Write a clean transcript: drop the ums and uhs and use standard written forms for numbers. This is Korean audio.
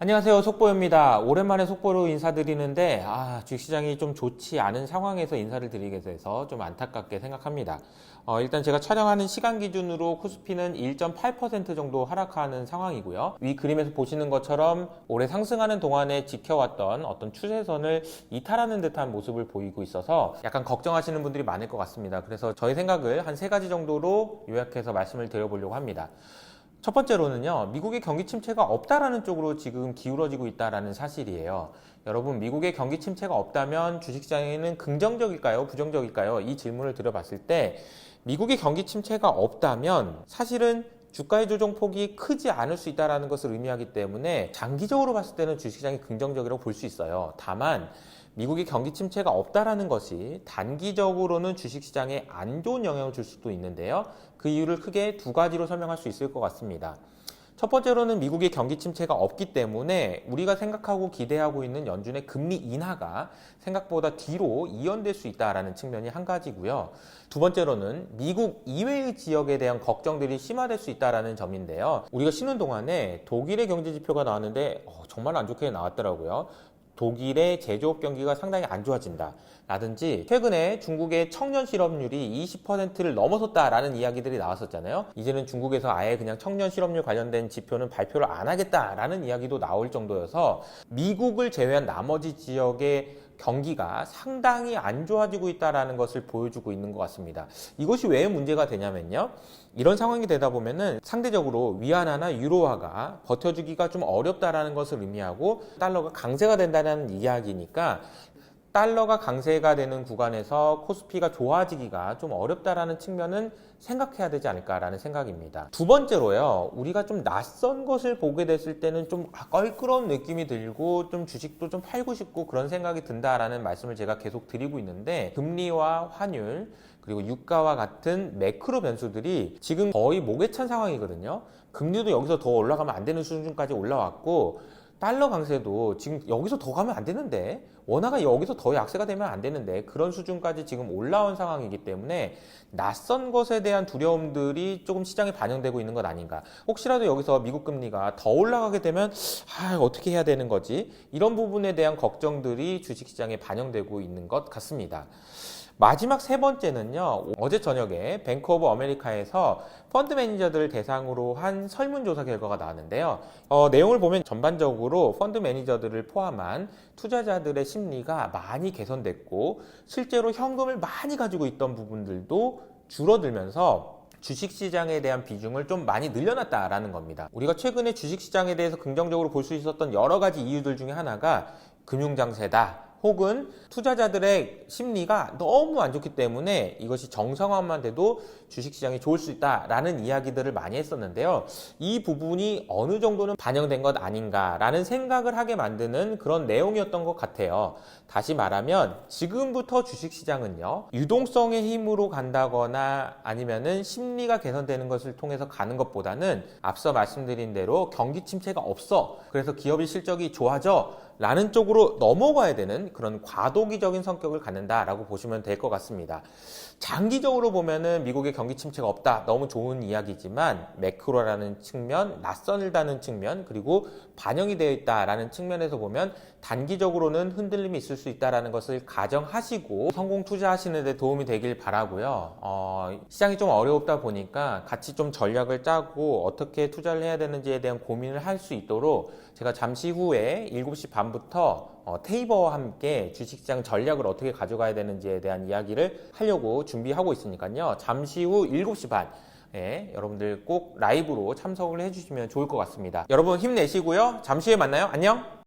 안녕하세요. 속보입니다. 오랜만에 속보로 인사드리는데 주식시장이 좀 좋지 않은 상황에서 인사를 드리게 돼서 좀 안타깝게 생각합니다. 일단 제가 촬영하는 시간 기준으로 코스피는 1.8% 정도 하락하는 상황이고요. 위 그림에서 보시는 것처럼 올해 상승하는 동안에 지켜왔던 어떤 추세선을 이탈하는 듯한 모습을 보이고 있어서 약간 걱정하시는 분들이 많을 것 같습니다. 그래서 저의 생각을 한 3가지 정도로 요약해서 말씀을 드려보려고 합니다. 첫 번째로는요, 미국의 경기 침체가 없다라는 쪽으로 지금 기울어지고 있다라는 사실이에요. 여러분, 미국의 경기 침체가 없다면 주식시장에는 긍정적일까요? 부정적일까요? 이 질문을 드려봤을 때, 미국의 경기 침체가 없다면 사실은 주가의 조정폭이 크지 않을 수 있다는 것을 의미하기 때문에 장기적으로 봤을 때는 주식시장이 긍정적이라고 볼 수 있어요. 다만, 미국의 경기 침체가 없다라는 것이 단기적으로는 주식시장에 안 좋은 영향을 줄 수도 있는데요. 그 이유를 크게 2가지로 설명할 수 있을 것 같습니다. 첫 번째로는 미국의 경기 침체가 없기 때문에 우리가 생각하고 기대하고 있는 연준의 금리 인하가 생각보다 뒤로 이연될 수 있다는 측면이 한 가지고요. 두 번째로는 미국 이외의 지역에 대한 걱정들이 심화될 수 있다는 점인데요. 우리가 쉬는 동안에 독일의 경제 지표가 나왔는데 정말 안 좋게 나왔더라고요. 독일의 제조업 경기가 상당히 안 좋아진다 라든지 최근에 중국의 청년 실업률이 20%를 넘어섰다라는 이야기들이 나왔었잖아요. 이제는 중국에서 아예 그냥 청년 실업률 관련된 지표는 발표를 안 하겠다라는 이야기도 나올 정도여서 미국을 제외한 나머지 지역의 경기가 상당히 안 좋아지고 있다는 것을 보여주고 있는 것 같습니다. 이것이 왜 문제가 되냐면요. 이런 상황이 되다 보면은 상대적으로 위안화나 유로화가 버텨주기가 좀 어렵다라는 것을 의미하고 달러가 강세가 된다는 이야기니까 달러가 강세가 되는 구간에서 코스피가 좋아지기가 좀 어렵다라는 측면은 생각해야 되지 않을까라는 생각입니다. 두 번째로요, 우리가 좀 낯선 것을 보게 됐을 때는 좀 껄끄러운 느낌이 들고 좀 주식도 좀 팔고 싶고 그런 생각이 든다라는 말씀을 제가 계속 드리고 있는데, 금리와 환율 그리고 유가와 같은 매크로 변수들이 지금 거의 목에 찬 상황이거든요. 금리도 여기서 더 올라가면 안 되는 수준까지 올라왔고, 달러 강세도 지금 여기서 더 가면 안 되는데, 원화가 여기서 더 약세가 되면 안 되는데 그런 수준까지 지금 올라온 상황이기 때문에 낯선 것에 대한 두려움들이 조금 시장에 반영되고 있는 것 아닌가. 혹시라도 여기서 미국 금리가 더 올라가게 되면 어떻게 해야 되는 거지? 이런 부분에 대한 걱정들이 주식시장에 반영되고 있는 것 같습니다. 마지막 3번째는요, 어제 저녁에 뱅크 오브 아메리카에서 펀드 매니저들을 대상으로 한 설문조사 결과가 나왔는데요. 내용을 보면 전반적으로 펀드 매니저들을 포함한 투자자들의 심리가 많이 개선됐고, 실제로 현금을 많이 가지고 있던 부분들도 줄어들면서 주식시장에 대한 비중을 좀 많이 늘려놨다라는 겁니다. 우리가 최근에 주식시장에 대해서 긍정적으로 볼 수 있었던 여러 가지 이유들 중에 하나가 금융장세다, 혹은 투자자들의 심리가 너무 안 좋기 때문에 이것이 정상화만 돼도 주식시장이 좋을 수 있다라는 이야기들을 많이 했었는데요. 이 부분이 어느 정도는 반영된 것 아닌가라는 생각을 하게 만드는 그런 내용이었던 것 같아요. 다시 말하면 지금부터 주식시장은요, 유동성의 힘으로 간다거나 아니면은 심리가 개선되는 것을 통해서 가는 것보다는 앞서 말씀드린 대로 경기 침체가 없어, 그래서 기업의 실적이 좋아져 라는 쪽으로 넘어가야 되는 그런 과도기적인 성격을 갖는다라고 보시면 될 것 같습니다. 장기적으로 보면은 미국의 경기 침체가 없다, 너무 좋은 이야기지만 매크로라는 측면, 낯선다는 측면, 그리고 반영이 되어 있다라는 측면에서 보면 단기적으로는 흔들림이 있을 수 있다는 것을 가정하시고 성공 투자하시는 데 도움이 되길 바라고요. 시장이 좀 어렵다 보니까 같이 좀 전략을 짜고 어떻게 투자를 해야 되는지에 대한 고민을 할 수 있도록 제가 잠시 후에 7시 반부터 테이버와 함께 주식시장 전략을 어떻게 가져가야 되는지에 대한 이야기를 하려고 준비하고 있으니까요. 잠시 후 7시 반 여러분들 꼭 라이브로 참석을 해주시면 좋을 것 같습니다. 여러분 힘내시고요. 잠시 후에 만나요. 안녕.